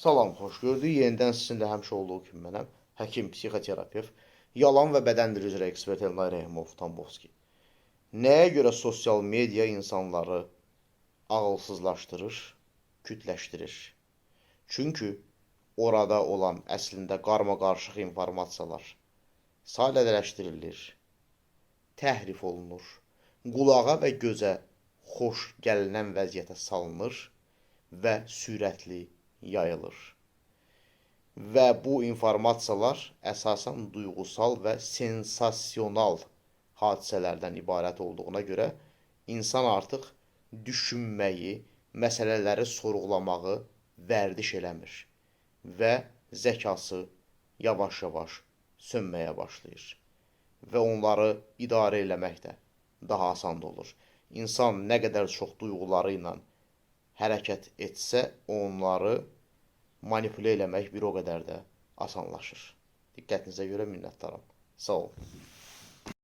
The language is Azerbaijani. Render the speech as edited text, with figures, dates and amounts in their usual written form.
Salam, xoş gördük. Yenidən sizinlə həmişə olduğu kimi mənəm. Həkim, psixoterapevt, yalan və bədən dili üzrə ekspert Elnay Rəhimov Tambovski. Nəyə görə sosial media insanları ağılsızlaşdırır, kütləşdirir? Çünki orada olan əslində qarma-qarışıq informasiyalar sadələşdirilir, təhrif olunur, qulağa və gözə xoş gəlinən vəziyyətə salınır və sürətli yayılır. Və bu informasiyalar əsasən duyğusal və sensasional hadisələrdən ibarət olduğuna görə insan artıq düşünməyi, məsələləri sorğulamağı vərdiş eləmir və zəkası yavaş-yavaş sönməyə başlayır və onları idarə eləmək də daha asan olur. İnsan nə qədər çox duyğuları ilə hərəkət etsə, onları manipulə eləmək bir o qədər də asanlaşır. Diqqətinizə görə minnətdaram. Sağ olun.